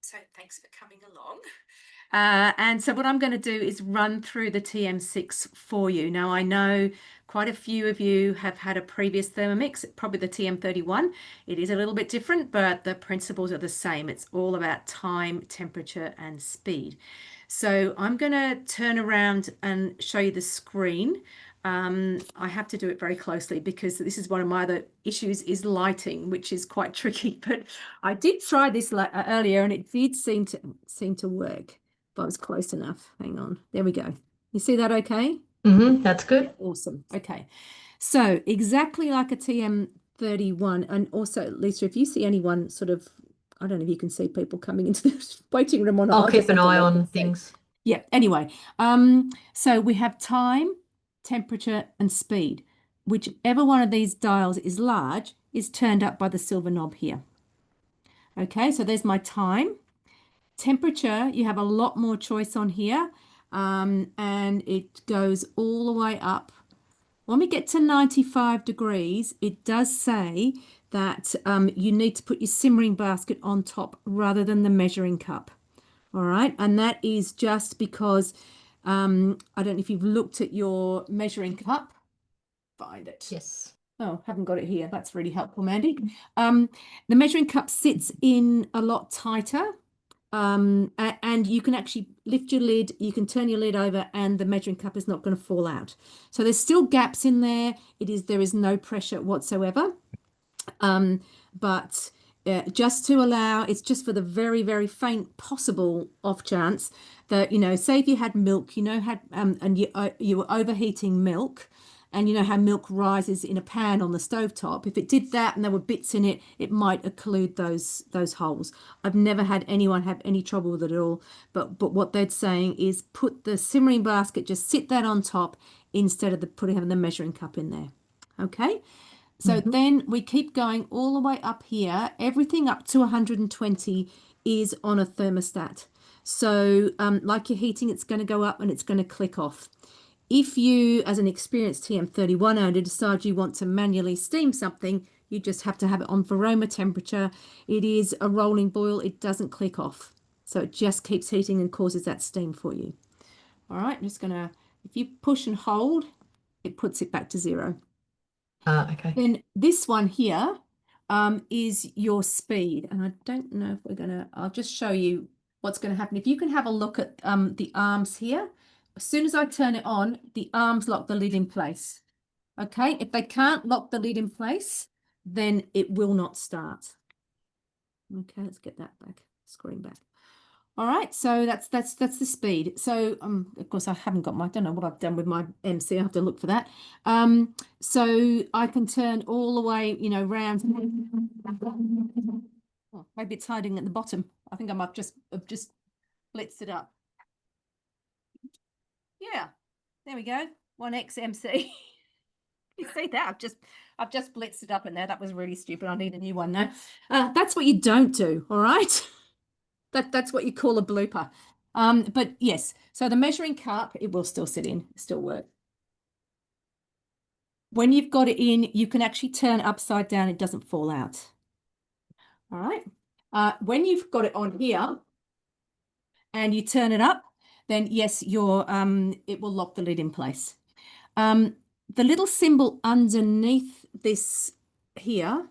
So thanks for coming along. And so what I'm going to do is run through the TM6 for you. Now, I know quite a few of you have had a previous Thermomix, probably the TM31. It is a little bit different, but the principles are the same. It's all about time, temperature, and speed. So I'm going to turn around and show you the screen. I have to do it very closely because this is one of my other issues is lighting, which is quite tricky. But I did try this earlier and it did seem to work, but I was close enough. Hang on. There we go. You see that okay? That's good. Awesome. Okay. So exactly like a TM31. And also, Lisa, if you see anyone sort of, I don't know if you can see people coming into the waiting room or not. I'll keep an eye on things. Yeah. Anyway, so we have time, temperature, and speed. Whichever one of these dials is large is turned up by the silver knob here. Okay, so there's my time. Temperature, you have a lot more choice on here, and it goes all the way up. When we get to 95 degrees, it does say that you need to put your simmering basket on top rather than the measuring cup. All right, and that is just because I don't know if you've looked at your measuring cup. Find it. Yes. Oh, haven't got it here. That's really helpful, Mandy. The measuring cup sits in a lot tighter. And you can actually lift your lid, you can turn your lid over, and the measuring cup is not going to fall out. So there's still gaps in there. There is no pressure whatsoever. But just to allow, it's just for the very, very faint possible off chance that, say if you had milk, and you were overheating milk, and you know how milk rises in a pan on the stovetop. If it did that and there were bits in it, it might occlude those holes. I've never had anyone have any trouble with it at all. But what they're saying is put the simmering basket, just sit that on top instead of having the measuring cup in there. Okay. So then we keep going all the way up here. Everything up to 120 is on a thermostat. So like your heating, it's going to go up and it's going to click off. If you, as an experienced TM31 owner, decide you want to manually steam something, you just have to have it on Varoma temperature. It is a rolling boil. It doesn't click off. So it just keeps heating and causes that steam for you. All right, I'm just going to, if you push and hold, it puts it back to 0. Okay. Then this one here is your speed. And I don't know if I'll just show you what's going to happen. If you can have a look at the arms here. As soon as I turn it on, the arms lock the lid in place. Okay, if they can't lock the lid in place, then it will not start. Okay, let's get that back, screen back. All right, so that's the speed. So of course I haven't got I don't know what I've done with my MC. I have to look for that. So I can turn all the way, round. Oh, maybe it's hiding at the bottom. I think I might have just blitzed it up. Yeah, there we go. 1X MC. You see that? I've just blitzed it up in there. That was really stupid. I need a new one now. That's what you don't do, all right? That's what you call a blooper. But yes, so the measuring cup, it will still sit in, still work. When you've got it in, you can actually turn upside down. It doesn't fall out. All right. When you've got it on here and you turn it up, then yes, it will lock the lid in place. The little symbol underneath this here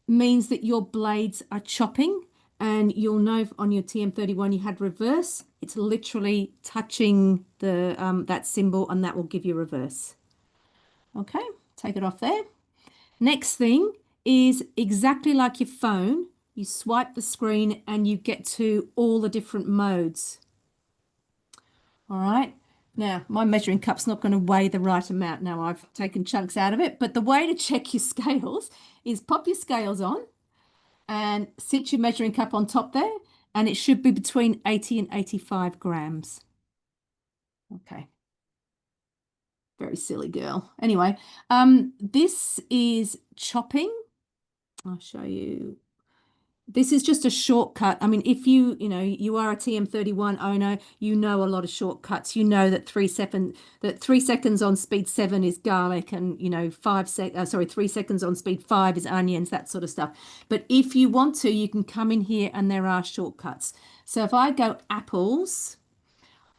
means that your blades are chopping, and you'll know on your TM31 you had reverse. It's literally touching that symbol, and that will give you reverse. Okay, take it off there. Next thing is exactly like your phone. You swipe the screen and you get to all the different modes. All right. Now, my measuring cup's not going to weigh the right amount. Now, I've taken chunks out of it. But the way to check your scales is pop your scales on and sit your measuring cup on top there. And it should be between 80 and 85 grams. Okay. Very silly girl. Anyway, this is chopping. I'll show you. This is just a shortcut. I mean, if you are a TM31 owner, you know a lot of shortcuts. You know that 3 seconds on speed 7 is garlic, and 3 seconds on speed 5 is onions, that sort of stuff. But if you want to, you can come in here and there are shortcuts. So if I go apples,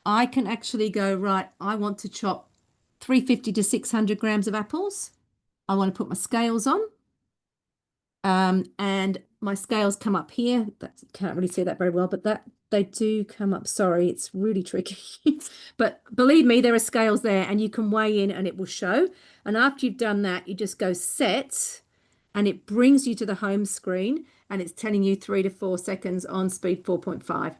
I can actually go, right, I want to chop 350 to 600 grams of apples. I want to put my scales on. And my scales come up here. That can't really see that very well, but that they do come up. Sorry, it's really tricky. But believe me, there are scales there and you can weigh in and it will show. And after you've done that, you just go set and it brings you to the home screen and it's telling you 3 to 4 seconds on speed 4.5.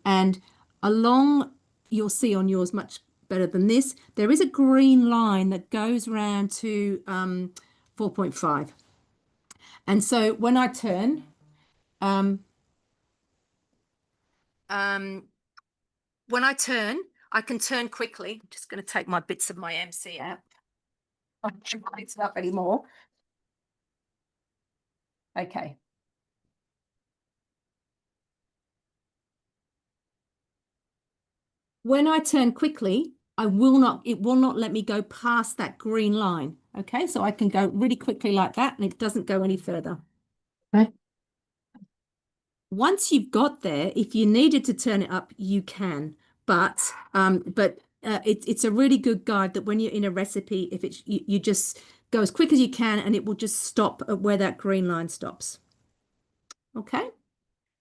And along, you'll see on yours much better than this, there is a green line that goes around to 4.5. And so when I turn, um, um, I can turn quickly. I'm just going to take my bits of my MC out. I don't mix it up anymore. Okay. When I turn quickly, it will not let me go past that green line. Okay, so I can go really quickly like that and it doesn't go any further. Okay. Once you've got there, if you needed to turn it up, you can. But it's a really good guide that when you're in a recipe, if it's you just go as quick as you can and it will just stop at where that green line stops. Okay,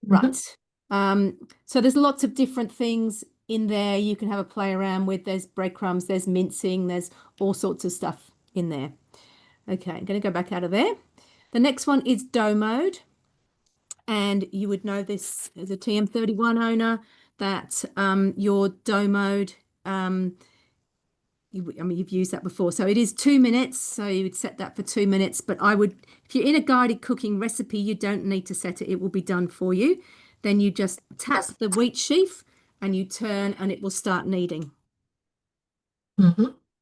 right. So there's lots of different things in there you can have a play around with. There's breadcrumbs, there's mincing, there's all sorts of stuff in there. Okay, I'm going to go back out of there. The next one is dough mode. And you would know this as a TM31 owner that your dough mode, you've used that before. So it is 2 minutes. So you would set that for 2 minutes. But if you're in a guided cooking recipe, you don't need to set it. It will be done for you. Then you just tap the wheat sheaf and you turn and it will start kneading.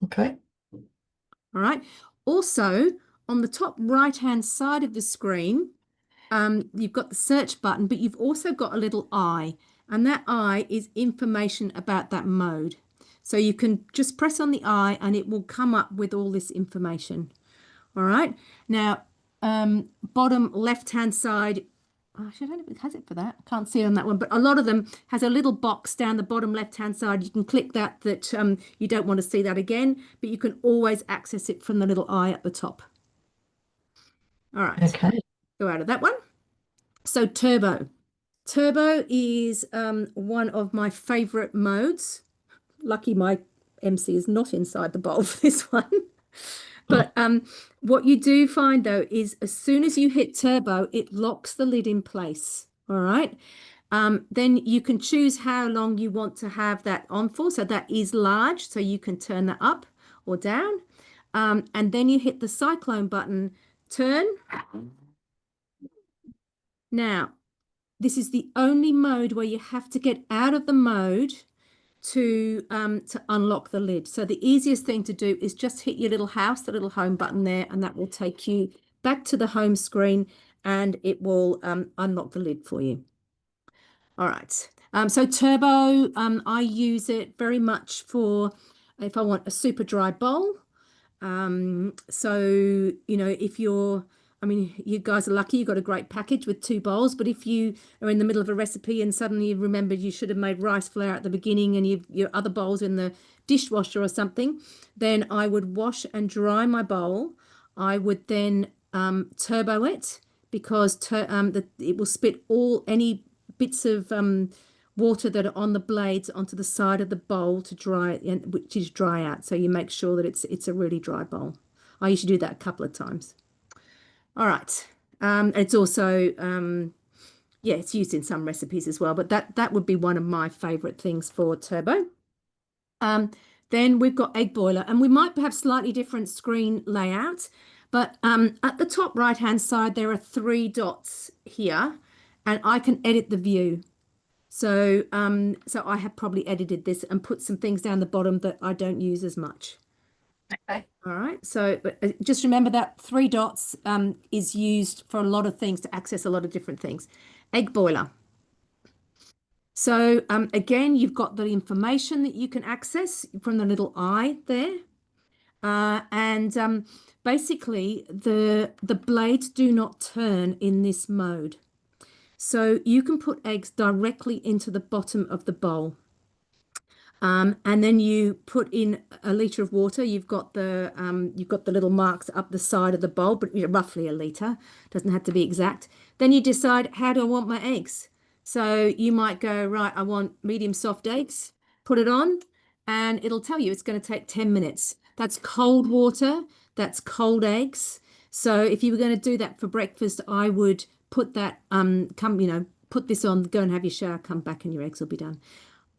Okay. All right. Also, on the top right-hand side of the screen, you've got the search button, but you've also got a little eye, and that eye is information about that mode. So you can just press on the eye and it will come up with all this information. All right. Now, bottom left-hand side, I don't know if it has it for that. I can't see it on that one, but a lot of them has a little box down the bottom left-hand side. You can click that you don't want to see that again, but you can always access it from the little eye at the top. All right. Okay. Go out of that one. So turbo. Turbo is one of my favorite modes. Lucky my MC is not inside the bowl for this one. But what you do find though is as soon as you hit turbo, it locks the lid in place. All right. Then you can choose how long you want to have that on for. So that is large, so you can turn that up or down. And then you hit the cyclone button, turn. Now, this is the only mode where you have to get out of the mode to unlock the lid. So the easiest thing to do is just hit your little house, the little home button there, and that will take you back to the home screen and it will unlock the lid for you. All right. So turbo, I use it very much for if I want a super dry bowl. So, if you guys are lucky, you got a great package with 2 bowls, but if you are in the middle of a recipe and suddenly you remember you should have made rice flour at the beginning and your other bowls in the dishwasher or something, then I would wash and dry my bowl. I would then turbo it because it will spit any bits of water that are on the blades onto the side of the bowl to dry it, which is dry out. So you make sure that it's a really dry bowl. I usually do that a couple of times. All right. It's also, it's used in some recipes as well, but that would be one of my favorite things for turbo. Then we've got egg boiler, and we might have slightly different screen layout, but at the top right-hand side, there are 3 dots here, and I can edit the view. So, so I have probably edited this and put some things down the bottom that I don't use as much. Okay. All right. So just remember that three dots is used for a lot of things to access a lot of different things. Egg boiler. So again, you've got the information that you can access from the little eye there. And basically the blades do not turn in this mode. So you can put eggs directly into the bottom of the bowl. And then you put in a liter of water. You've got the little marks up the side of the bowl, but roughly a liter. Doesn't have to be exact. Then you decide, how do I want my eggs? So you might go, right, I want medium soft eggs. Put it on, and it'll tell you it's going to take 10 minutes. That's cold water. That's cold eggs. So if you were going to do that for breakfast, I would put that put this on, go and have your shower, come back, and your eggs will be done.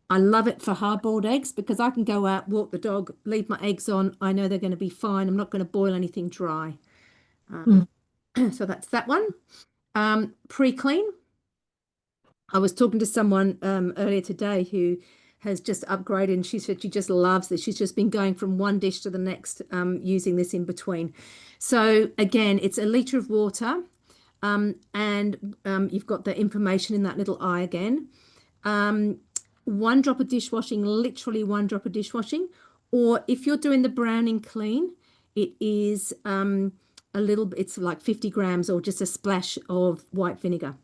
I love it for hard-boiled eggs because I can go out, walk the dog, leave my eggs on. I know they're going to be fine. I'm not going to boil anything dry. Mm. So that's that one. Pre-clean. I was talking to someone earlier today who has just upgraded, and she said she just loves this. She's just been going from one dish to the next using this in between. So again, it's a liter of water, and you've got the information in that little eye again. Um, one drop of dishwashing, literally one drop of dishwashing. Or if you're doing the browning clean, it is a little bit, it's like 50 grams or just a splash of white vinegar.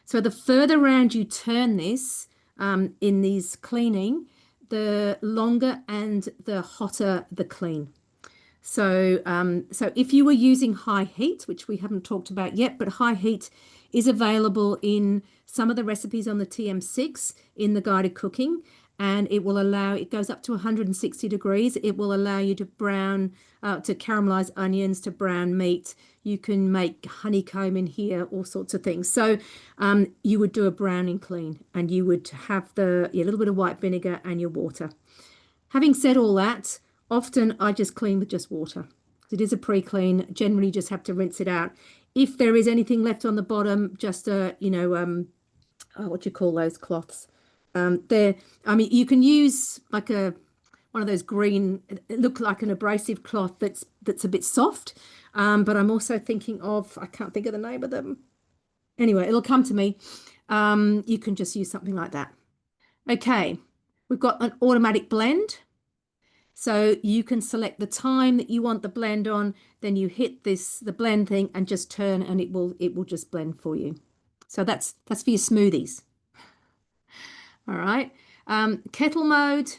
So the further around you turn this in these cleaning, the longer and the hotter the clean. So if you were using high heat, which we haven't talked about yet, but high heat is available in some of the recipes on the TM6 in the guided cooking, and it will allow, it goes up to 160 degrees. It will allow you to brown, to caramelize onions, to brown meat. You can make honeycomb in here, all sorts of things. So you would do a browning clean, and you would have a little bit of white vinegar and your water. Having said all that, often I just clean with just water. It is a pre-clean. Generally, just have to rinse it out. If there is anything left on the bottom, just what do you call those cloths? I mean, you can use like one of those green, it look like an abrasive cloth that's a bit soft. But I'm also thinking of, I can't think of the name of them. Anyway, it'll come to me. You can just use something like that. Okay, we've got an automatic blend. So you can select the time that you want the blend on, then you hit the blend thing and just turn, and it will just blend for you. So that's for your smoothies. All right. Kettle mode,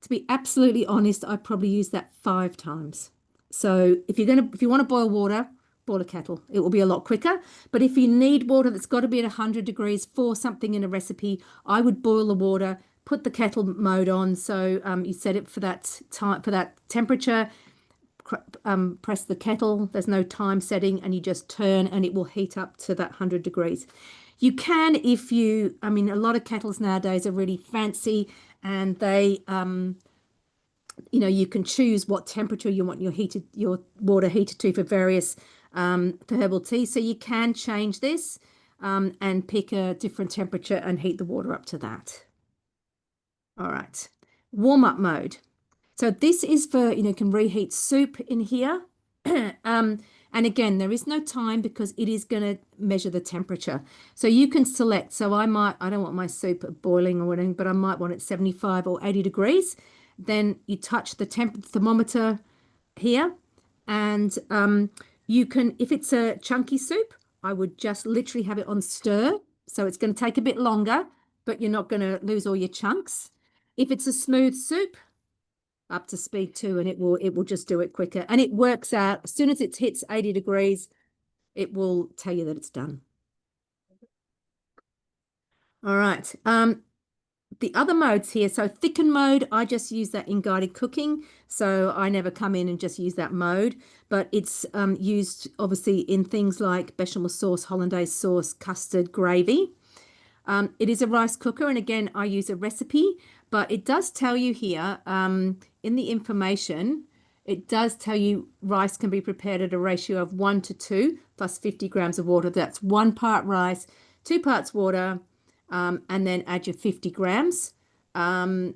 to be absolutely honest, I probably use that 5 times. So if you want to boil water, boil a kettle. It will be a lot quicker. But if you need water that's got to be at 100 degrees for something in a recipe, I would boil the water, put the kettle mode on. So you set it for that time, for that temperature, press the kettle. There's no time setting, and you just turn and it will heat up to that 100 degrees. You can, I mean, a lot of kettles nowadays are really fancy, and they, you can choose what temperature you want your water heated to for various for herbal tea. So you can change this and pick a different temperature and heat the water up to that. All right, warm up mode. So this is for, you can reheat soup in here. And again, there is no time because it is going to measure the temperature. So you can select. So I don't want my soup boiling or anything, but I might want it 75 or 80 degrees. Then you touch the thermometer here, and you can, if it's a chunky soup, I would just literally have it on stir. So it's going to take a bit longer, but you're not going to lose all your chunks. If it's a smooth soup, up to speed too, and it will just do it quicker, and it works out as soon as it hits 80 degrees, it will tell you that it's done. All right, the other modes here, so thicken mode, I just use that in guided cooking, so I never come in and just use that mode, but it's used obviously in things like bechamel sauce, hollandaise sauce, custard, gravy. It is a rice cooker, and again, I use a recipe, but it does tell you here in the information, it does tell you rice can be prepared at a ratio of 1 to 2 plus 50 grams of water. That's 1 part rice, 2 parts water, and then add your 50 grams. And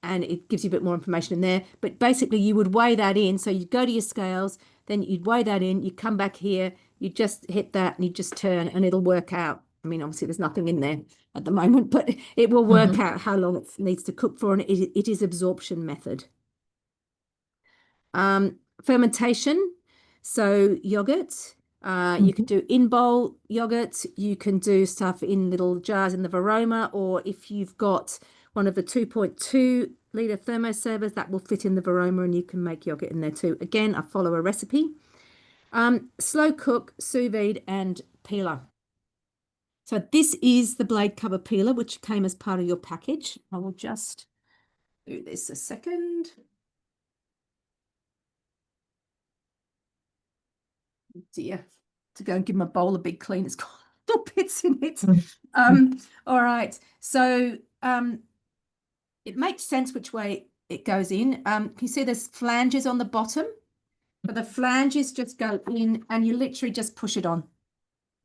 and it gives you a bit more information in there. But basically, you would weigh that in. So you'd go to your scales, then you'd weigh that in, you come back here, you just hit that and you just turn and it'll work out. I mean, obviously, there's nothing in there at the moment, but it will work out how long it needs to cook for, and it is absorption method. Fermentation, so yogurt. You can do in-bowl yogurt. You can do stuff in little jars in the Varoma, or if you've got one of the 2.2-litre thermoservers, that will fit in the Varoma and you can make yogurt in there too. Again, I follow a recipe. Slow cook, sous vide, and peeler. So this is the blade cover peeler, which came as part of your package. I will just do this a second. Dear, to go and give my bowl a big clean. It's got little bits in it. All right. So it makes sense which way it goes in. Can you see there's flanges on the bottom? But the flanges just go in and you literally just push it on.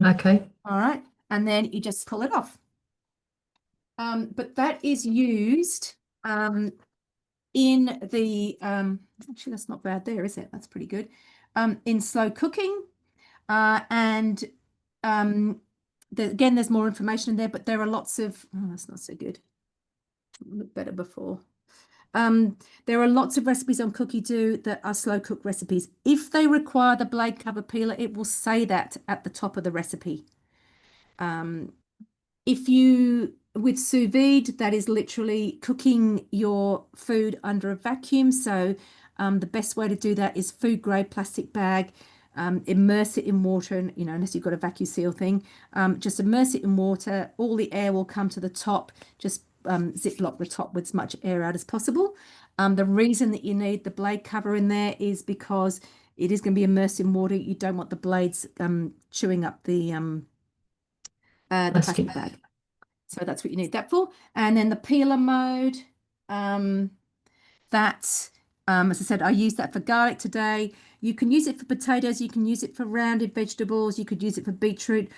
Okay. All right. And then you just pull it off. But that is used in the actually that's not bad there, is it? That's pretty good. In slow cooking, and again, there's more information in there, but there are lots of, oh, that's not so good. Look better before. There are lots of recipes on Cookie Do that are slow cook recipes. If they require the blade cover peeler, it will say that at the top of the recipe. If you, with sous vide, that is literally cooking your food under a vacuum. So the best way to do that is food grade plastic bag, immerse it in water, and unless you've got a vacuum seal thing, just immerse it in water. All the air will come to the top. Just ziplock the top with as much air out as possible. The reason that you need the blade cover in there is because it is going to be immersed in water. You don't want the blades chewing up the plastic bag. So that's what you need that for. And then the peeler mode, as I said, I use that for garlic today. You can use it for potatoes. You can use it for rounded vegetables. You could use it for beetroot.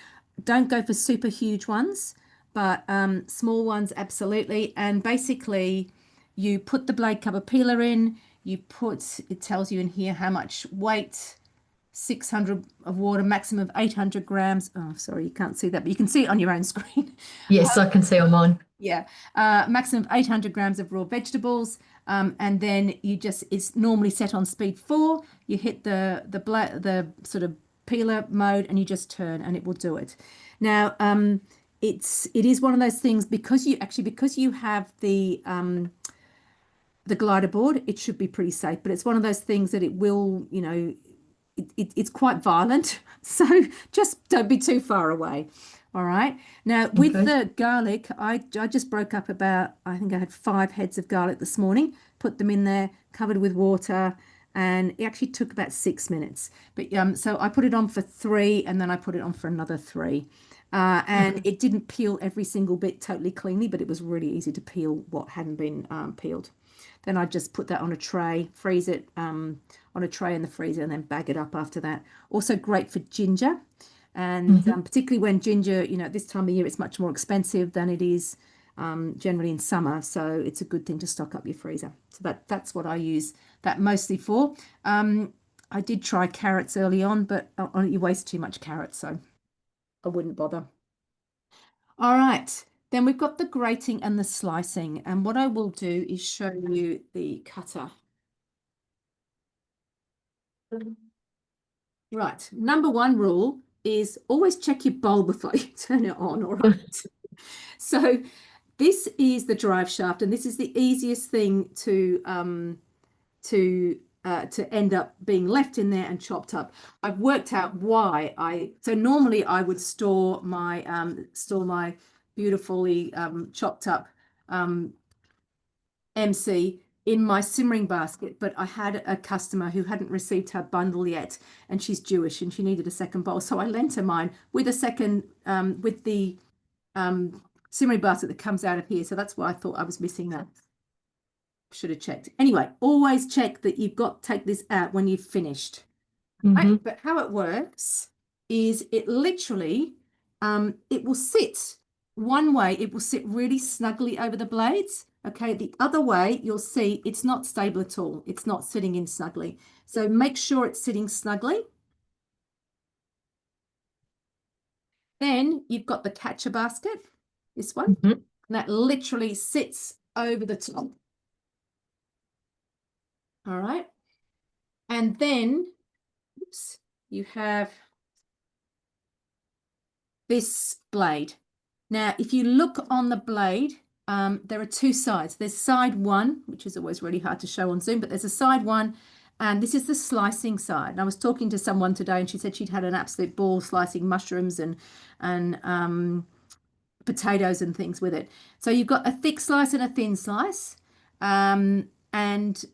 Don't go for super huge ones, but small ones, absolutely. And basically, you put the blade cover peeler in. It tells you in here how much weight, 600 of water, maximum of 800 grams. Oh, sorry, you can't see that, but you can see it on your own screen. Yes, I can see on mine. Yeah, maximum of 800 grams of raw vegetables. And then it's normally set on speed 4. You hit the sort of peeler mode and you just turn and it will do it. Now, it is one of those things because you have the glider board, it should be pretty safe, but it's one of those things that it will, it's quite violent. So just don't be too far away. All right. Now with the garlic, I just broke up I think I had 5 heads of garlic this morning, put them in there, covered with water, and it actually took about 6 minutes. But so I put it on for 3 and then I put it on for another 3. And it didn't peel every single bit totally cleanly, but it was really easy to peel what hadn't been peeled. Then I just put that on a tray, freeze it on a tray in the freezer, and then bag it up after that. Also great for ginger. And particularly when ginger, this time of year, it's much more expensive than it is generally in summer. So it's a good thing to stock up your freezer. So that's what I use that mostly for. I did try carrots early on, but you waste too much carrots, so I wouldn't bother. All right. Then we've got the grating and the slicing. And what I will do is show you the cutter. Right. Number 1 rule is always check your bowl before you turn it on. All right. So this is the drive shaft, and this is the easiest thing to end up being left in there and chopped up. I've worked out why so normally I would store my beautifully chopped up MC in my simmering basket, but I had a customer who hadn't received her bundle yet, and she's Jewish and she needed a second bowl, so I lent her mine with a second with the simmering basket that comes out of here. So that's why I thought I was missing that. Should have checked. Anyway, always check that you've got to take this out when you've finished. Right? But how it works is it literally it will sit one way. It will sit really snugly over the blades, Okay, the other way, you'll see it's not stable at all. It's not sitting in snugly. So make sure it's sitting snugly. Then you've got the catcher basket, this one, Mhm. and that literally sits over the top. All right. And then, oops, you have this blade. Now, if you look on the blade, there are two sides. There's side one, which is always really hard to show on Zoom, but there's a side one, and this is the slicing side. And I was talking to someone today, and she said she'd had an absolute ball slicing mushrooms and potatoes and things with it. So you've got a thick slice and a thin slice, and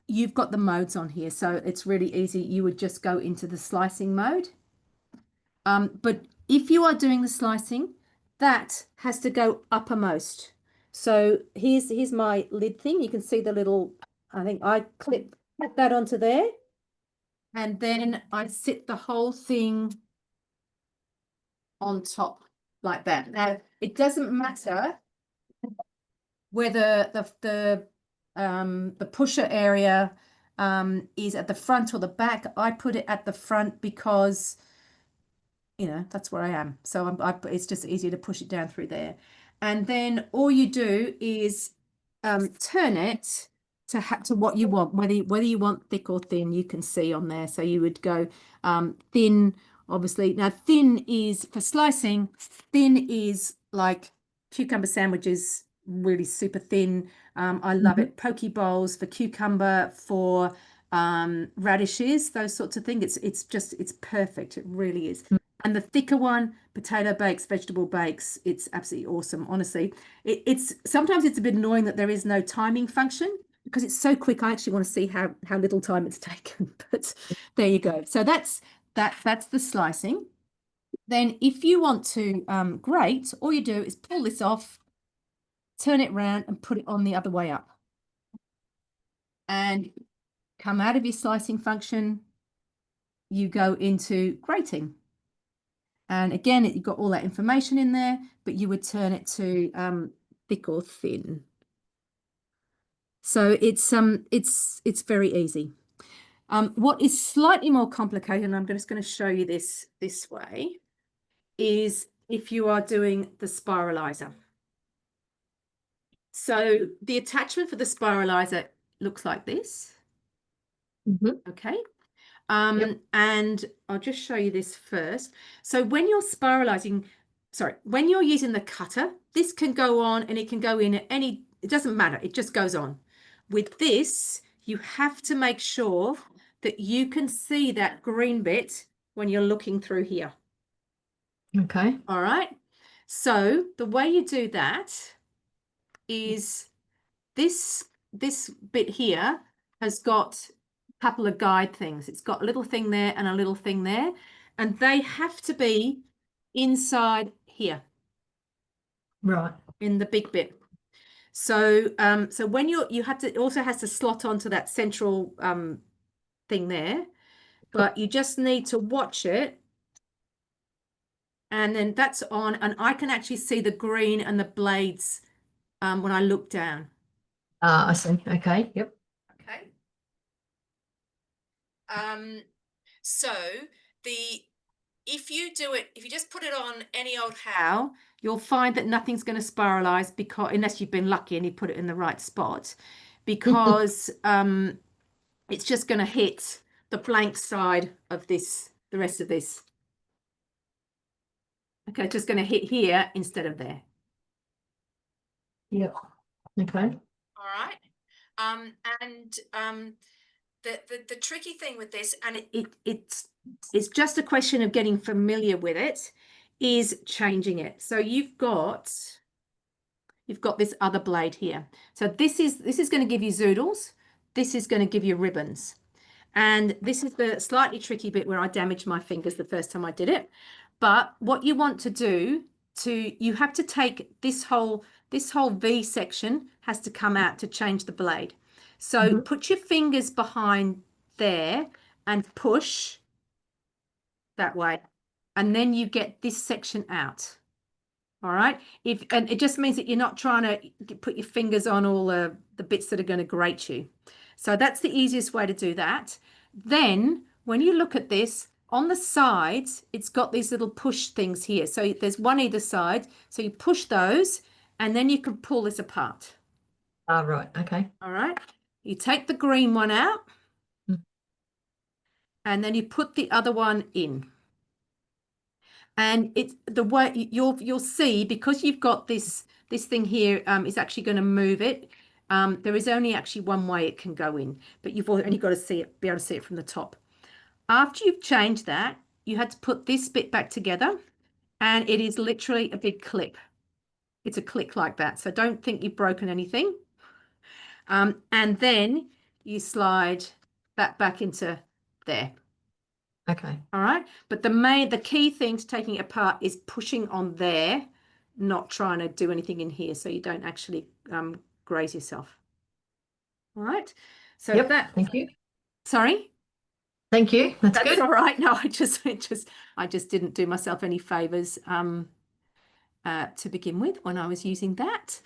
you've got the modes on here. So it's really easy. You would just go into the slicing mode. But if you are doing the slicing, that has to go uppermost. So here's my lid thing. You can see the little, I think I clip that onto there. And then I sit the whole thing on top like that. Now, it doesn't matter whether the pusher area is at the front or the back. I put it at the front because that's where I am. So it's just easier to push it down through there. And then all you do is turn it to what you want, whether you want thick or thin, you can see on there. So you would go thin, obviously. Now thin is for slicing, thin is like cucumber sandwiches, really super thin. I love it. Poke bowls for cucumber, for radishes, those sorts of things. It's perfect. It really is. And the thicker one, potato bakes, vegetable bakes, it's absolutely awesome. Honestly, it's sometimes it's a bit annoying that there is no timing function because it's so quick. I actually want to see how little time it's taken. But there you go. So that's the slicing. Then if you want to grate, all you do is pull this off, turn it around and put it on the other way up. And come out of your slicing function, you go into grating. And again, you've got all that information in there, but you would turn it to thick or thin. So it's very easy. What is slightly more complicated, and I'm just going to show you this way, is if you are doing the spiralizer. So the attachment for the spiralizer looks like this. Okay. And I'll just show you this first. So when you're spiralizing, when you're using the cutter, this can go on and it can go in at any, it doesn't matter, it just goes on. With this, you have to make sure that you can see that green bit when you're looking through here. Okay. All right. So the way you do that is this bit here has got a couple of guide things. It's got a little thing there and a little thing there, and they have to be inside here. Right. In the big bit. So so when you have to, it also has to slot onto that central thing there, but you just need to watch it. And then that's on, and I can actually see the green and the blades when I look down. I see. Okay. Yep. Okay. So if you just put it on any old how, you'll find that nothing's going to spiralize, because unless you've been lucky and you put it in the right spot, because it's just going to hit the blank side of this, the rest of this. Okay, it's just going to hit here instead of there. Yep. Okay. All right. The tricky thing with this, and it's just a question of getting familiar with it, is changing it. So you've got this other blade here. So this is going to give you zoodles. This is going to give you ribbons. And this is the slightly tricky bit where I damaged my fingers the first time I did it. But what you want to do, you have to take this whole V section has to come out to change the blade. So put your fingers behind there and push that way. And then you get this section out. All right. And it just means that you're not trying to put your fingers on all the bits that are going to grate you. So that's the easiest way to do that. Then when you look at this on the sides, it's got these little push things here. So there's one either side. So you push those and then you can pull this apart. Ah, right. Okay. All right. You take the green one out Mm. and then you put the other one in. And it's the way you'll see because you've got this thing here is actually going to move it. There is only actually one way it can go in, but you've only got to see it, be able to see it from the top. After you've changed that, you had to put this bit back together, and it is literally a big clip. It's a click like that. So don't think you've broken anything. And then you slide that back into there. Okay. All right. But the key thing to taking it apart is pushing on there, not trying to do anything in here so you don't actually graze yourself. All right. So Yep. that, Thank you. sorry, Thank you. That's that's good. all right. No, I just didn't do myself any favors to begin with when I was using that.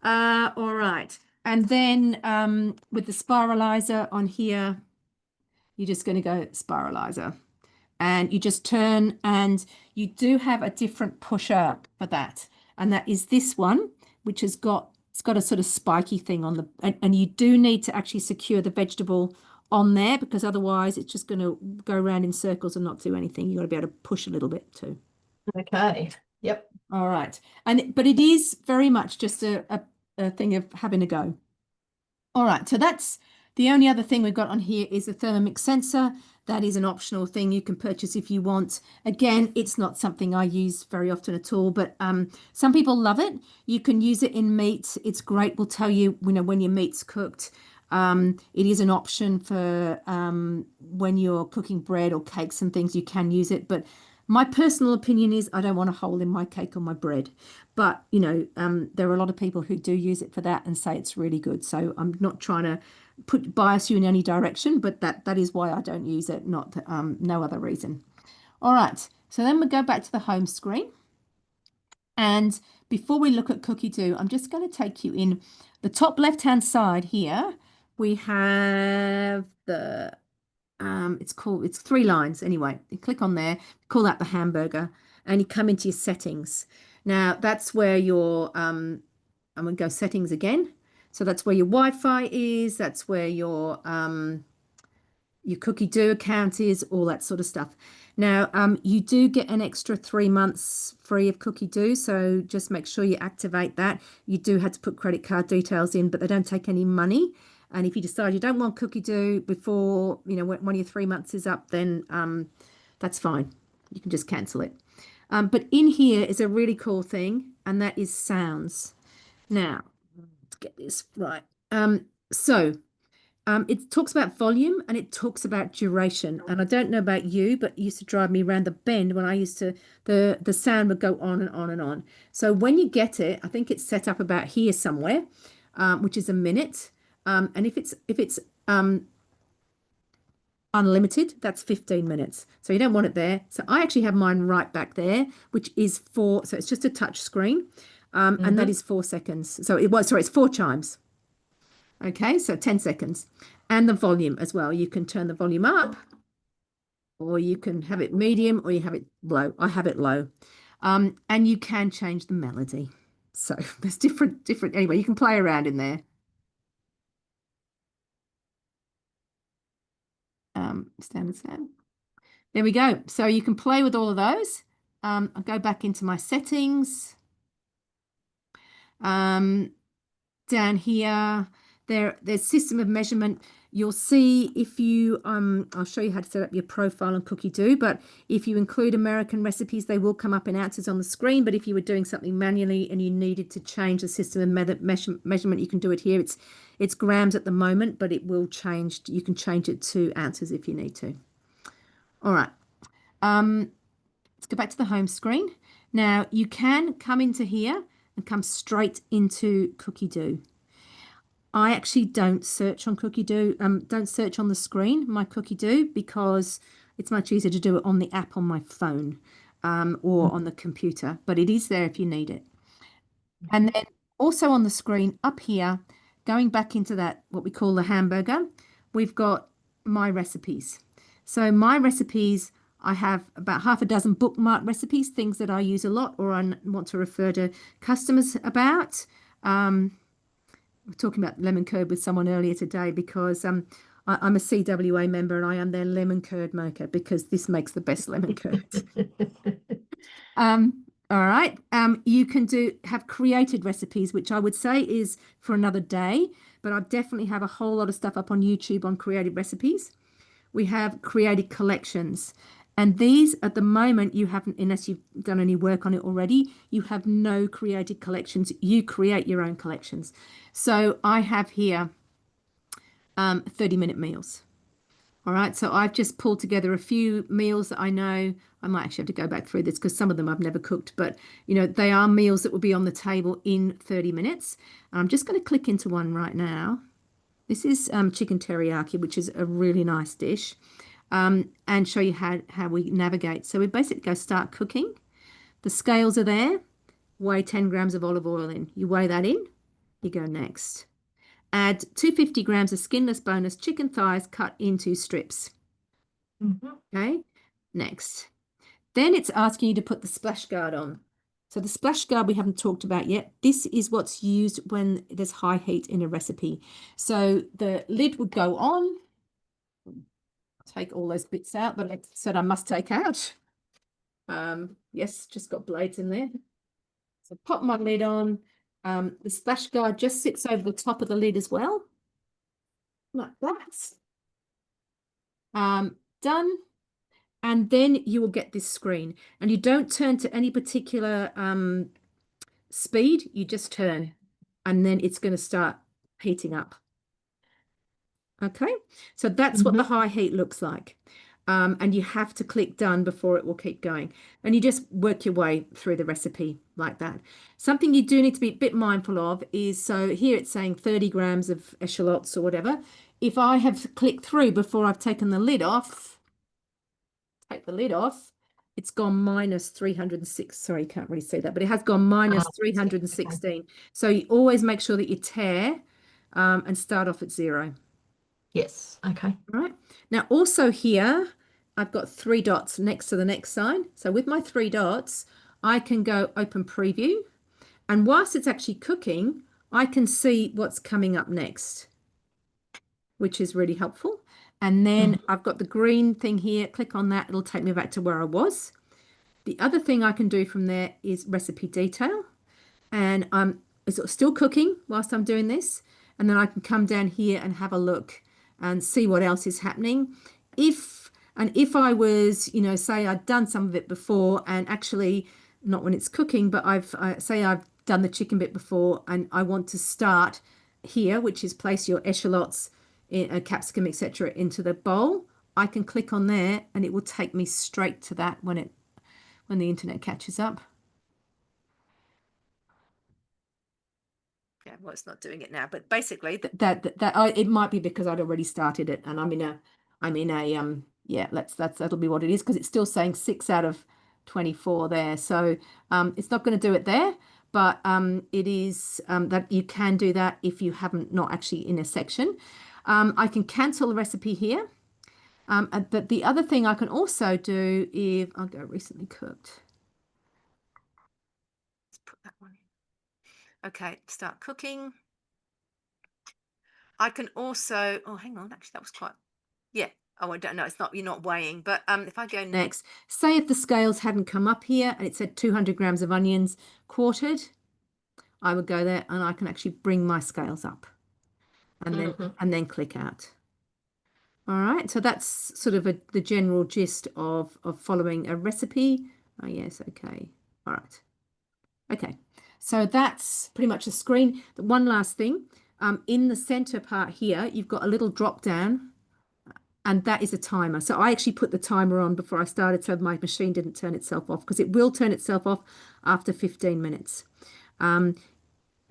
All right. And then with the spiralizer on here, you're just going to go spiralizer. And you just turn and you do have a different pusher for that. And that is this one, which it's got a sort of spiky thing on the, and you do need to actually secure the vegetable on there because otherwise it's just going to go around in circles and not do anything. You've got to be able to push a little bit too. Okay. Yep. All right. But it is very much just a thing of having a go. All right, so that's the only other thing we've got on here is the Thermomix sensor. That is an optional thing you can purchase if you want. Again, it's not something I use very often at all, but some people love it. You can use it in meat. It's great. Will tell you, when your meat's cooked. It is an option for when you're cooking bread or cakes and things, you can use it. But my personal opinion is I don't want a hole in my cake or my bread. But, there are a lot of people who do use it for that and say it's really good. So I'm not trying to bias you in any direction, but that is why I don't use it, not no other reason. All right. So then we go back to the home screen. And before we look at cookie dough, I'm just going to take you in the top left-hand side here. We have it's 3 lines anyway. You click on there, call that the hamburger, and you come into your settings. Now that's where I'm going to go settings again. So that's where your Wi-Fi is. That's where your cookie dough account is, all that sort of stuff. Now, you do get an extra 3 months free of cookie dough, so just make sure you activate that. You do have to put credit card details in, but they don't take any money. And if you decide you don't want cookie dough before, when one of your 3 months is up, then that's fine. You can just cancel it. But in here is a really cool thing, and that is sounds. Now, let's get this right. It talks about volume and it talks about duration. And I don't know about you, but it used to drive me around the bend when I used to, the sound would go on and on and on. So when you get it, I think it's set up about here somewhere, which is a minute. And if it's unlimited, that's 15 minutes. So you don't want it there. So I actually have mine right back there, which is so it's just a touch screen. And that is 4 seconds. So it's 4 chimes. Okay, so 10 seconds. And the volume as well. You can turn the volume up, or you can have it medium, or you have it low. I have it low. And you can change the melody. So there's different, anyway, you can play around in there. Standard sound. There we go. So you can play with all of those. I'll go back into my settings. Down here, there's system of measurement. You'll see if you I'll show you how to set up your profile on Cookie Dough, but if you include American recipes, they will come up in ounces on the screen. But if you were doing something manually and you needed to change the system of measurement, you can do it here. It's grams at the moment, but it will change. You can change it to ounces if you need to. All right. Let's go back to the home screen. Now you can come into here and come straight into Cookie Dough. I actually don't search on Cookie Dough, don't search on the screen, my Cookie Dough, because it's much easier to do it on the app on my phone. or on the computer, but it is there if you need it. And then also on the screen up here, going back into that, what we call the hamburger, we've got my recipes. So my recipes, I have about half a dozen bookmark recipes, things that I use a lot or I want to refer to customers about. I was talking about lemon curd with someone earlier today because I'm a CWA member and I am their lemon curd maker because this makes the best lemon curd. All right. You can have created recipes, which I would say is for another day, but I definitely have a whole lot of stuff up on YouTube on created recipes. We have created collections. And these at the moment, you haven't, unless you've done any work on it already, you have no created collections. You create your own collections. So I have here 30-minute meals. All right, so I've just pulled together a few meals that I know. I might actually have to go back through this because some of them I've never cooked, but they are meals that will be on the table in 30 minutes. And I'm just going to click into one right now. This is chicken teriyaki, which is a really nice dish, and show you how we navigate. So we basically go start cooking. The scales are there. Weigh 10 grams of olive oil in. You weigh that in. You go next. Add 250 grams of skinless boneless chicken thighs cut into strips. Okay, next. Then it's asking you to put the splash guard on. So the splash guard we haven't talked about yet. This is what's used when there's high heat in a recipe. So the lid would go on. Take all those bits out that I said I must take out. Yes, just got blades in there. So pop my lid on. The splash guard just sits over the top of the lid as well, like that. Done. And then you will get this screen. And you don't turn to any particular speed. You just turn. And then it's going to start heating up. Okay, so that's what the high heat looks like. And you have to click done before it will keep going. And you just work your way through the recipe like that. Something you do need to be a bit mindful of is, so here it's saying 30 grams of echallots or whatever. If I have clicked through before I've taken the lid off, take the lid off, it's gone minus 306. Sorry, you can't really see that, but it has gone minus 316. Okay. So you always make sure that you tear and start off at 0. Yes. Okay. All right. Now also here, I've got 3 dots next to the next sign. So with my 3 dots, I can go open preview. And whilst it's actually cooking, I can see what's coming up next, which is really helpful. And then I've got the green thing here. Click on that. It'll take me back to where I was. The other thing I can do from there is recipe detail. And it's still cooking whilst I'm doing this. And then I can come down here and have a look and see what else is happening. If I was, say I'd done some of it before and actually not when it's cooking, but say I've done the chicken bit before and I want to start here, which is place your echallots, capsicum, etc. into the bowl, I can click on there and it will take me straight to that when the internet catches up. Yeah, well, it's not doing it now, but basically it might be because I'd already started it, and yeah, that'll be what it is because it's still saying 6 out of 24 there. So it's not going to do it there, but it is that you can do that if you haven't not actually in a section. I can cancel the recipe here, but the other thing I can also do if I'll go recently cooked. Let's put that one in. Okay, start cooking. I can also, oh, hang on, actually that was quite, yeah. Oh, I don't know, it's not, you're not weighing, but if I go next, say if the scales hadn't come up here and it said 200 grams of onions quartered, I would go there and I can actually bring my scales up and then click out. All right, so that's sort of the general gist of following a recipe. Oh, yes, okay. All right. Okay, so that's pretty much the screen. One last thing, in the center part here, you've got a little drop down and that is a timer. So I actually put the timer on before I started so my machine didn't turn itself off because it will turn itself off after 15 minutes. But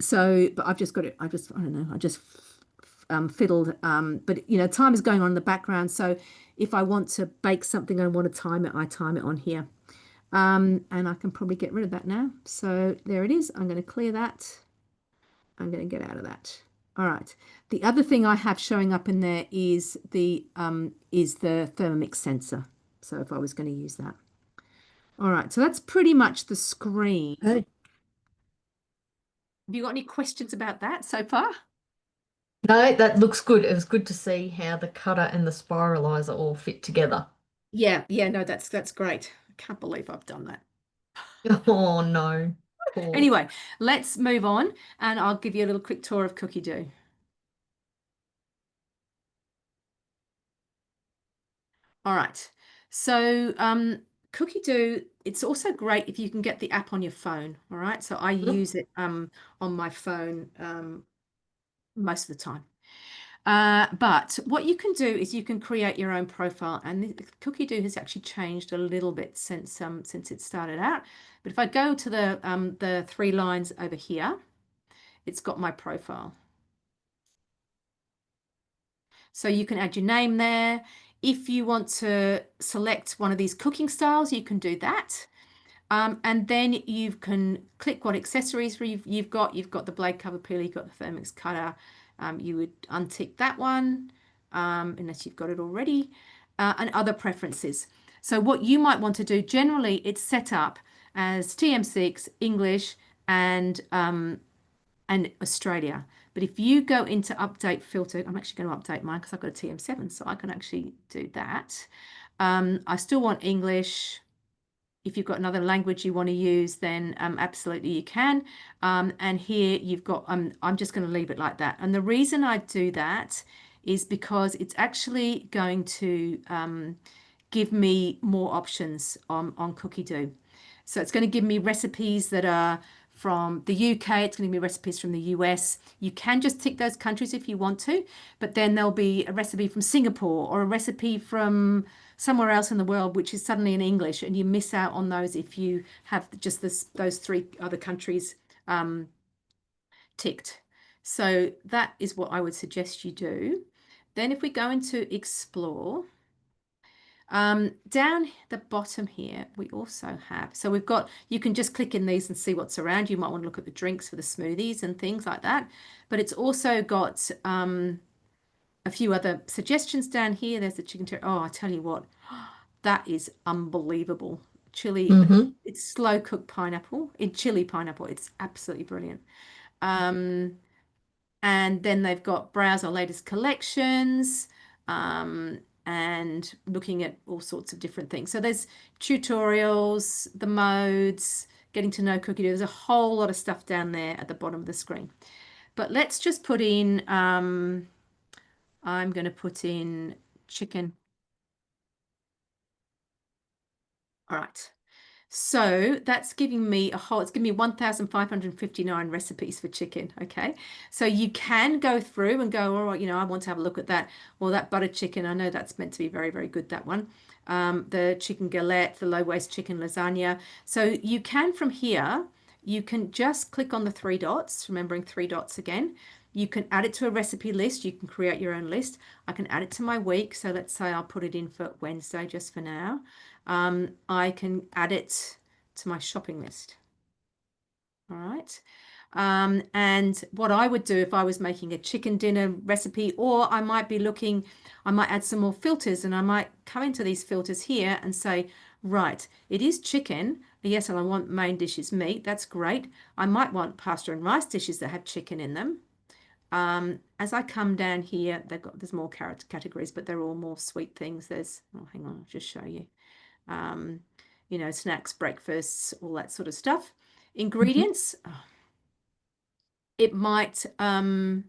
I've just got it, I don't know, I just fiddled, but time is going on in the background. So if I want to bake something and want to time it, I time it on here. And I can probably get rid of that now. So there it is. I'm going to clear that. I'm going to get out of that. All right. The other thing I have showing up in there is the Thermomix sensor. So if I was going to use that. All right. So that's pretty much the screen. Okay. Have you got any questions about that so far? No, that looks good. It was good to see how the cutter and the spiralizer all fit together. Yeah, yeah, no, that's great. I can't believe I've done that. Oh no, poor. Anyway, let's move on and I'll give you a little quick tour of Cookie Doo. All right. So Cookie Doo, it's also great if you can get the app on your phone. All right. So I Mhm. use it on my phone most of the time. But what you can do is you can create your own profile, and the Cookie Doo has actually changed a little bit since it started out. But if I go to the three lines over here, it's got my profile. So you can add your name there. If you want to select one of these cooking styles, you can do that. And then you can click what accessories you've got. You've got the blade cover peeler, you've got the Thermix cutter. You would untick that one, unless you've got it already, and other preferences. So what you might want to do, generally it's set up as TM6, English, and Australia. But if you go into update filter, I'm actually going to update mine because I've got a TM7, so I can actually do that. I still want English. If you've got another language you want to use, then absolutely you can. And here you've got, I'm just going to leave it like that. And the reason I do that is because it's actually going to give me more options on Cookie Doo. So it's going to give me recipes that are from the UK. It's going to give me recipes from the US. You can just tick those countries if you want to, but then there'll be a recipe from Singapore or a recipe from somewhere else in the world, which is suddenly in English, and you miss out on those if you have just those three other countries ticked. So that is what I would suggest you do. Then if we go into explore, down the bottom here, we also have, so we've got, you can just click in these and see what's around. You might want to look at the drinks for the smoothies and things like that. But it's also got a few other suggestions down here. There's the chicken teriyaki. Oh, I tell you what, that is unbelievable. Chili, Hmm. it's slow cooked pineapple, in chili pineapple. It's absolutely brilliant. Um, and then they've got browse our latest collections, and looking at all sorts of different things. So there's tutorials, the modes, getting to know Cookie Doo. There's a whole lot of stuff down there at the bottom of the screen. But let's just put in, I'm going to put in chicken. All right. So that's giving me a whole, it's giving me 1,559 recipes for chicken. Okay. So you can go through and go, all right, I want to have a look at that. Well, that butter chicken, I know that's meant to be very, very good, that one. The chicken galette, the low waste chicken lasagna. So you can from here, you can just click on the three dots, remembering three dots again. You can add it to a recipe list. You can create your own list. I can add it to my week. So let's say I'll put it in for Wednesday just for now. I can add it to my shopping list. All right. And what I would do if I was making a chicken dinner recipe, or I might be looking, I might add some more filters and I might come into these filters here and say, right, it is chicken. Yes, and I want main dishes meat. That's great. I might want pasta and rice dishes that have chicken in them. As I come down here, there's more categories, but they're all more sweet things. Oh, hang on, I'll just show you. um, snacks, breakfasts, all that sort of stuff. Ingredients, it might there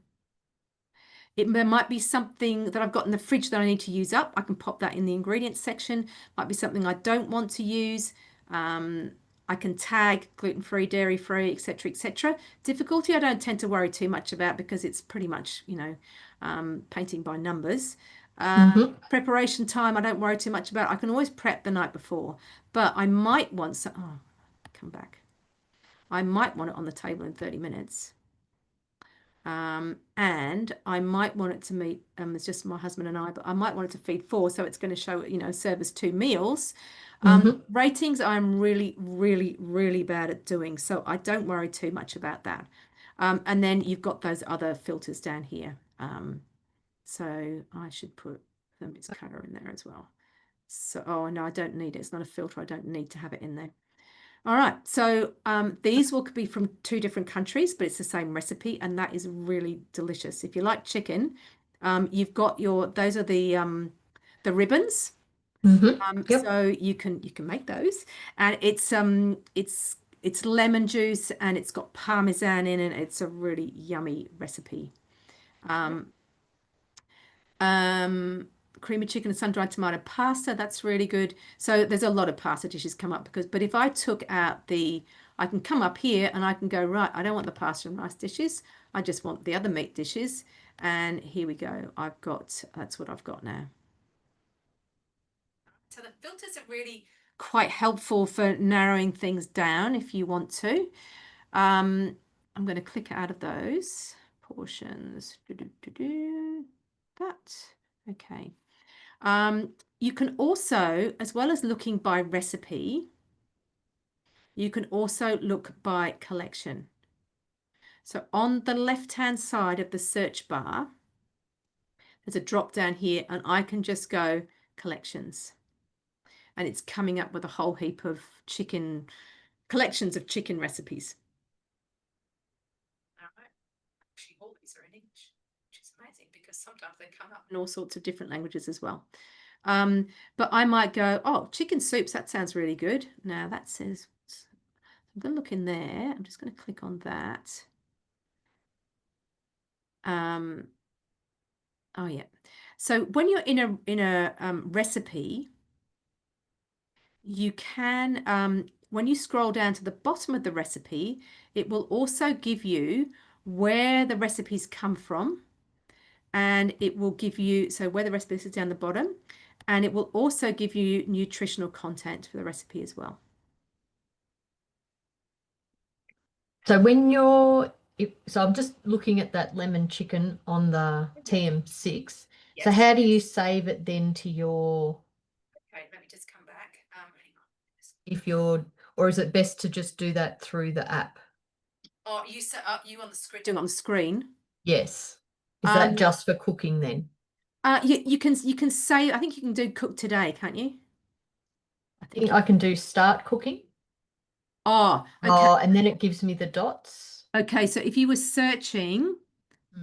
might be something that I've got in the fridge that I need to use up. I can pop that in the ingredients section. Might be something I don't want to use. I can tag gluten-free, dairy-free, etc., etc. Difficulty, I don't tend to worry too much about because it's pretty much, painting by numbers. Hmm. Preparation time, I don't worry too much about. I can always prep the night before, but I might want some. Oh, come back. I might want it on the table in 30 minutes. And I might want it to meet, it's just my husband and I, but I might want it to feed 4, so it's going to show, serve us 2 meals. Hmm. Ratings, I'm really, really, really bad at doing, so I don't worry too much about that. And then you've got those other filters down here. So I should put the Miss Cutter in there as well. So, oh no, I don't need it. It's not a filter. I don't need to have it in there. All right, so these will be from 2 different countries, but it's the same recipe, and that is really delicious. If you like chicken, you've got those are the ribbons. Yep. So you can make those, and it's lemon juice and it's got parmesan in it. It's a really yummy recipe. Um, um, Cream of chicken and sun-dried tomato pasta. That's really good. So there's a lot of pasta dishes come up but if I took out I can come up here and I can go, right, I don't want the pasta and rice dishes. I just want the other meat dishes. And here we go. That's what I've got now. So the filters are really quite helpful for narrowing things down if you want to. I'm going to click out of those portions. That. Okay. You can also, as well as looking by recipe, you can also look by collection. So on the left-hand side of the search bar, there's a drop down here, and I can just go collections. And it's coming up with a whole heap of collections of chicken recipes. All right. Actually, all these are in English, which is amazing because sometimes they come up in all sorts of different languages as well. But I might go, oh, chicken soups, that sounds really good. Now that says, I'm going to look in there. I'm just going to click on that. Oh yeah. So when you're in a recipe, you can, when you scroll down to the bottom of the recipe, it will also give you where the recipes come from, and it will give you, so where the recipe is down the bottom, and it will also give you nutritional content for the recipe as well. So so I'm just looking at that lemon chicken on the TM6. So Yes. how do you save it then to your, Okay, let me just come back. Hang on. if you're, or is it best to just do that through the app? Oh, you set up you on the screen doing it on the screen. Yes. Is that Um, just for cooking then? you can say, I think you can do cook today, can't you? I I think think. I can do start cooking. Oh, okay. Oh, and then it gives me the dots. Okay, so if you were searching,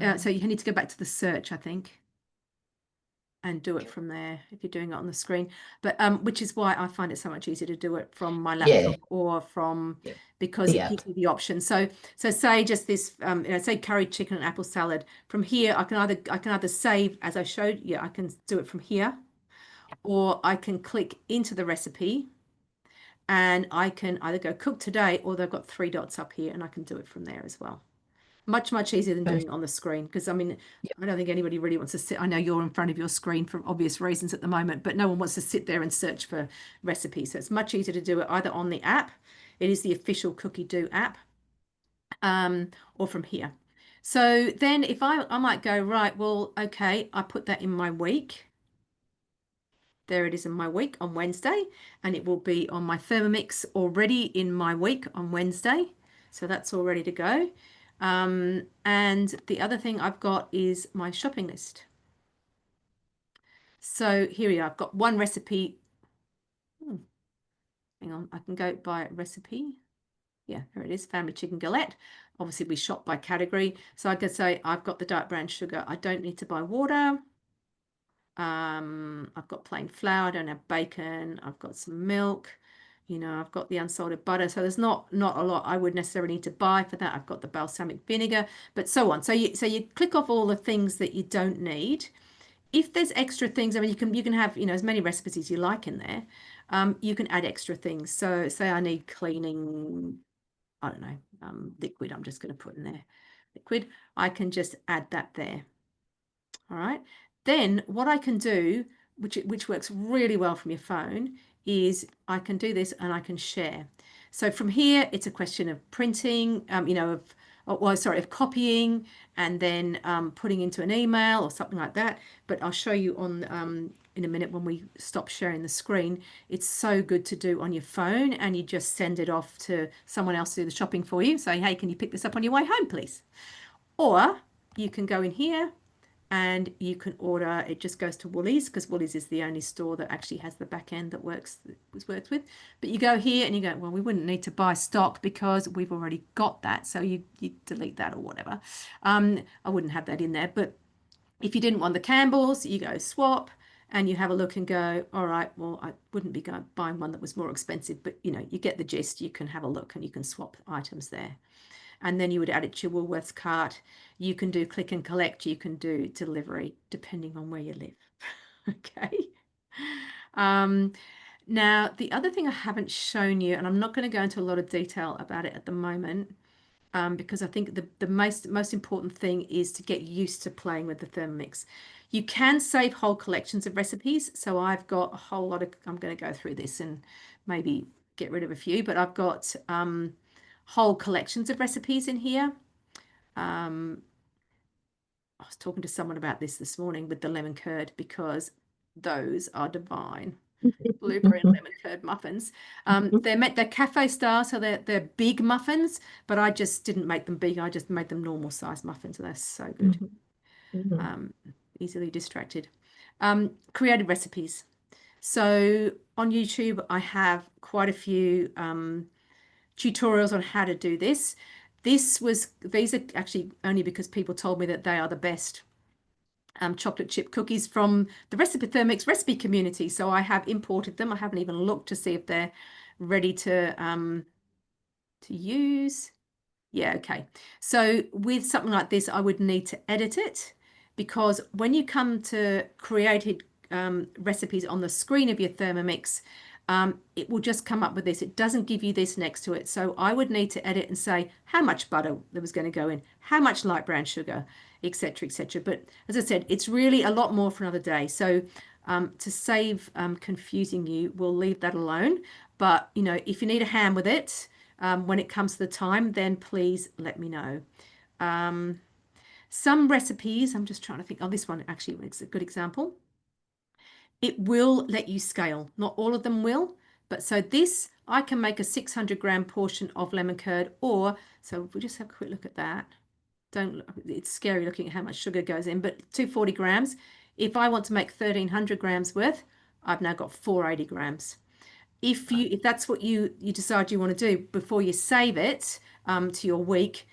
so Mm. you need to go back to the search, I think, and do it Yep. from there if you're doing it on the screen. But which is why I find it so much easier to do it from my Yeah. laptop or from Yep. because The it app. gives you the option. So say just this, say curry chicken and apple salad. From here, I can either save as I showed you. I can do it from here, or I can click into the recipe, and I can either go cook today, or they've got 3 dots up here, and I can do it from there as well. Much, much easier than Okay. doing it on the screen because I mean, Yep. I don't think anybody really wants to sit. I know you're in front of your screen for obvious reasons at the moment, but no one wants to sit there and search for recipes. So it's much easier to do it either on the app. It is the official Cookie Do app, or from here. So then if I might go, right, well, okay, I put that in my week. There it is in my week on Wednesday, and it will be on my Thermomix already in my week on Wednesday. So that's all ready to go. And the other thing I've got is my shopping list. So here we are. I've got one recipe. Hang on, I can go by recipe. Yeah, there it is, family chicken galette. Obviously, we shop by category. So I could say I've got the dark brown sugar. I don't need to buy water. I've got plain flour, I don't have bacon, I've got some milk, I've got the unsalted butter. So there's not a lot I would necessarily need to buy for that. I've got the balsamic vinegar, but so on. So you click off all the things that you don't need. If there's extra things, I mean you can have, as many recipes as you like in there. You can add extra things. So say I need cleaning, I don't know, liquid, I'm just going to put in there. Liquid, I can just add that there. All right. Then what I can do, which works really well from your phone, is I can do this and I can share. So from here, it's a question of printing, well, sorry, of copying and then putting into an email or something like that. But I'll show you on in a minute when we stop sharing the screen. It's so good to do on your phone, and you just send it off to someone else to do the shopping for you. Say, hey, can you pick this up on your way home, please? Or you can go in here and you can order. It just goes to Woolies, because Woolies is the only store that actually has the back end that works with. But you go here and you go, well, we wouldn't need to buy stock because we've already got that. So you delete that or whatever. I wouldn't have that in there. But if you didn't want the Campbells, you go swap and you have a look and go, all right, well, I wouldn't be buying one that was more expensive, but you know, you get the gist. You can have a look and you can swap items there. And then you would add it to your Woolworths cart. You can do click and collect. You can do delivery, depending on where you live. Okay. Now, the other thing I haven't shown you, and I'm not going to go into a lot of detail about it at the moment, because I think the most important thing is to get used to playing with the Thermomix. You can save whole collections of recipes. So I've got a whole lot of, I'm going to go through this and maybe get rid of a few, but I've got whole collections of recipes in here. I was talking to someone about this morning with the lemon curd, because those are divine. Blueberry and lemon curd muffins. They're cafe style, so they're big muffins, but I just didn't make them big. I just made them normal size muffins, and they're so good. Easily distracted. Creative recipes. So on YouTube, I have quite a few tutorials on how to do this. These are actually only because people told me that they are the best chocolate chip cookies from the Thermomix recipe community. So I have imported them. I haven't even looked to see if they're ready to use. Yeah, okay. So with something like this, I would need to edit it, because when you come to created recipes on the screen of your Thermomix, it will just come up with this. It doesn't give you this next to it. So I would need to edit and say how much butter there was going to go in, how much light brown sugar, etc., etc. But as I said, it's really a lot more for another day. So to save confusing you, we'll leave that alone. But you know, if you need a hand with it, when it comes to the time, then please let me know. Some recipes, I'm just trying to think. Oh, this one actually is a good example. It will let you scale. Not all of them will, but so this, I can make a 600-gram portion of lemon curd, or, so we'll just have a quick look at that. It's scary looking at how much sugar goes in, but 240 grams. If I want to make 1,300 grams worth, I've now got 480 grams. If that's what you decide you want to do, before you save it to your week,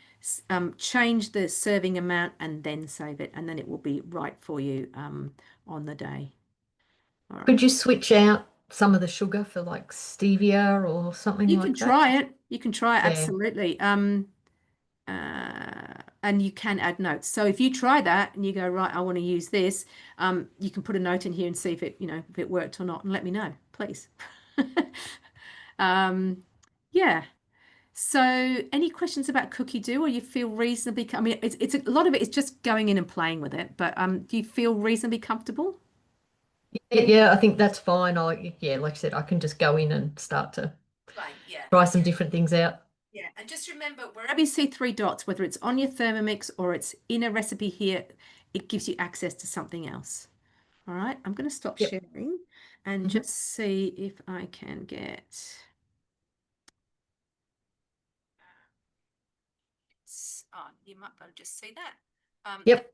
change the serving amount and then save it, and then it will be right for you on the day. All right. Could you switch out some of the sugar for like stevia or something You like can that? try it. You can try it, Yeah. absolutely. And you can add notes. So if you try that and you go, right, I want to use this, you can put a note in here and see if it, if it worked or not, and let me know, please. Yeah. So any questions about Cookie Do, or you feel reasonably, I mean, it's a lot of it is just going in and playing with it, but do you feel reasonably comfortable? Yeah, I think that's fine. Yeah, like I said, I can just go in and start to Fine, yeah. try some different things out. Yeah, and just remember, wherever you see three dots, whether it's on your Thermomix or it's in a recipe here, it gives you access to something else. All right, I'm going to stop Yep. sharing and just see if I can get. Oh, you might be able to just see that. Yep.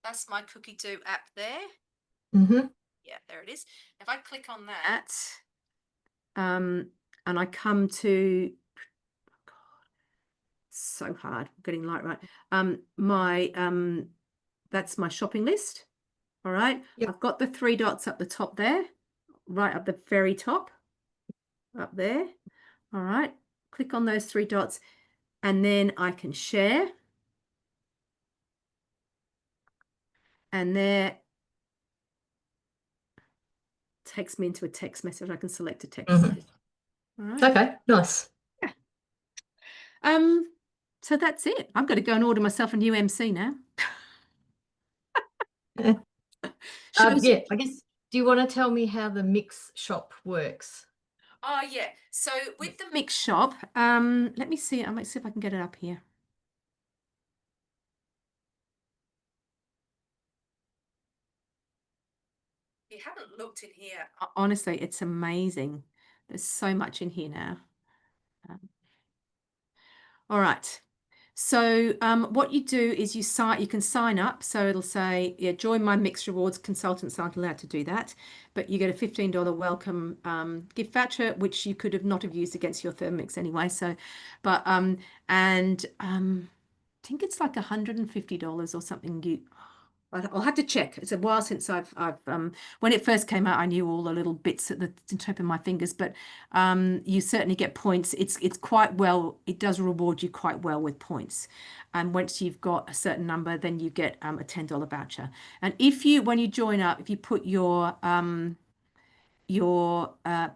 That's my Cookie Do app there. Mm-hmm. Yeah, there it is. If I click on that, and I come to, God, so hard getting light right. That's my shopping list. All right. Yep. I've got the three dots up the top there, right up the very top, up there. All right. Click on those three dots, and then I can share. And there takes me into a text message. I can select a text message. All right. Okay, nice. Yeah. So that's it. I've got to go and order myself a new MC now. Yeah, I guess, do you want to tell me how the mix shop works? Oh, yeah. So with the mix shop, let me see. I might see if I can get it up here. haven't looked in here, honestly, it's amazing. There's so much in here now. All right. So what you do is you can sign up. So it'll say, yeah, join my Mixed Rewards. Consultants aren't allowed to do that, but you get a $15 welcome gift voucher, which you could have not have used against your Thermomix anyway. So, but I think it's like $150 or something. I'll have to check. It's a while since I've when it first came out, I knew all the little bits at the tip of my fingers, but you certainly get points. It's quite well, it does reward you quite well with points. And once you've got a certain number, then you get a $10 voucher. And when you join up, if you put your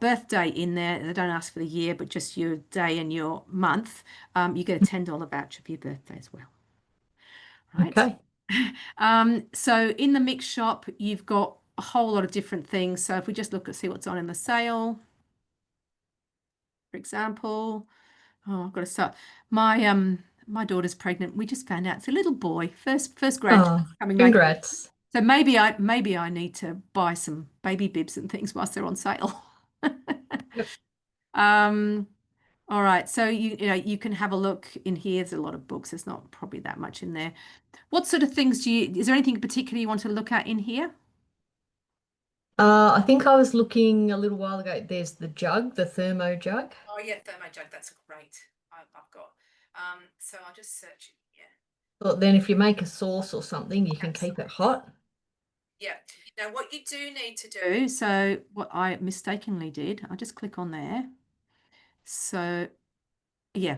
birthday in there, they don't ask for the year, but just your day and your month, you get a $10 voucher for your birthday as well. Right. Okay. So in the mix shop, you've got a whole lot of different things. So if we just look at see what's on in the sale, for example, I've got to start. My daughter's pregnant. We just found out it's a little boy, first grandchild Oh, coming back. congrats. So maybe I need to buy some baby bibs and things whilst they're on sale. Yep. All right. So you can have a look in here. There's a lot of books. There's not probably that much in there. What sort of things is there anything in particular you want to look at in here? I think I was looking a little while ago. There's the jug, the thermo jug. Oh yeah, thermo jug. That's great. I've got. So I'll just search it here. But then if you make a sauce or something, you can keep it Absolutely. hot. Yeah. Now what you do need to do, so what I mistakenly did, I'll just click on there. So yeah,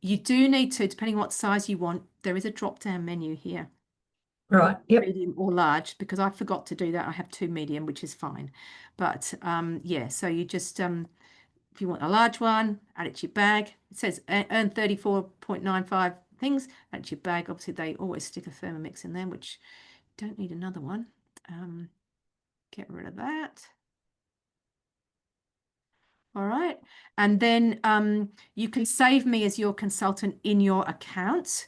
you do need to, depending on what size you want, there is a drop-down menu here. Right. Yep. Medium or large, because I forgot to do that. I have 2 medium, which is fine. But yeah, so you just if you want a large one, add it to your bag. It says earn 34.95 things, add it to your bag. Obviously, they always stick a Thermomix in there, which don't need another one. Get rid of that. All right. And then you can save me as your consultant in your account,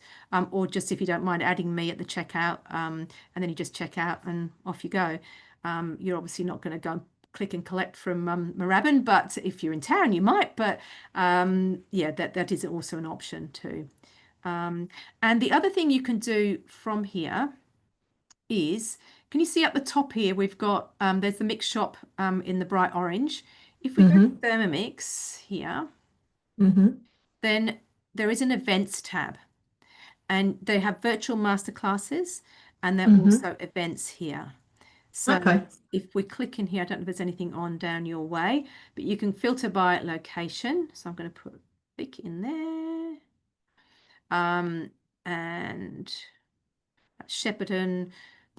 or just if you don't mind adding me at the checkout, and then you just check out and off you go. You're obviously not going to go click and collect from Moorabbin, but if you're in town, you might. But yeah, that is also an option too. And the other thing you can do from here is, can you see up the top here, we've got, there's the mix shop in the bright orange. If we go to Thermomix here, then there is an events tab and they have virtual masterclasses and there are also events here. So Okay. if we click in here, I don't know if there's anything on down your way, but you can filter by location. So I'm going to put Vic in there. And Shepparton,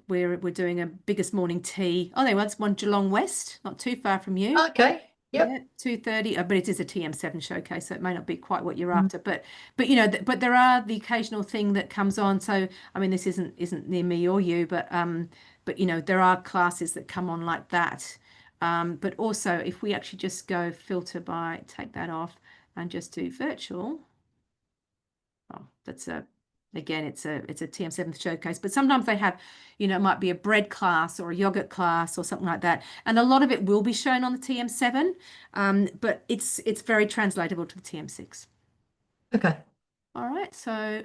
we're doing a biggest morning tea. Oh, there was one Geelong West, not too far from you. Okay. Yep. Yeah, 2:30. But it is a TM7 showcase, so it may not be quite what you're after. But you know, but there are the occasional thing that comes on. So I mean, this isn't near me or you, but you know, there are classes that come on like that. But also, if we actually just go filter by, take that off, and just do virtual. Oh, that's again, it's a TM7 showcase, but sometimes they have, you know, it might be a bread class or a yogurt class or something like that. And a lot of it will be shown on the TM7, but it's very translatable to the TM6. Okay. All right, so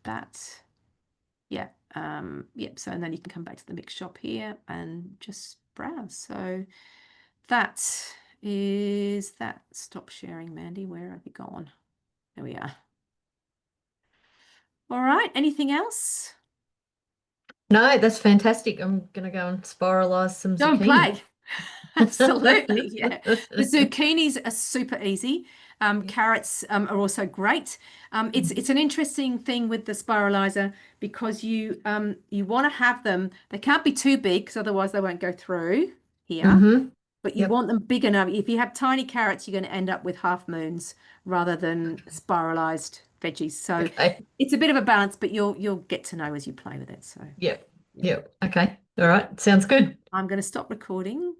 that, yeah, yep. So and then you can come back to the mix shop here and just browse. So that is that. Stop sharing, Mandy. Where have you gone? There we are. All right, anything else? No, that's fantastic. I'm gonna go and spiralize some Don't zucchini. play. Absolutely, yeah. The zucchinis are super easy. Carrots are also great. It's an interesting thing with the spiralizer because you want to have them. They can't be too big because otherwise they won't go through here. But you Yep. want them big enough. If you have tiny carrots, you're going to end up with half moons rather than spiralized veggies. So Okay. it's a bit of a balance, but you'll get to know as you play with it. So Yep. yeah. Yep. Okay. All right. Sounds good. I'm going to stop recording.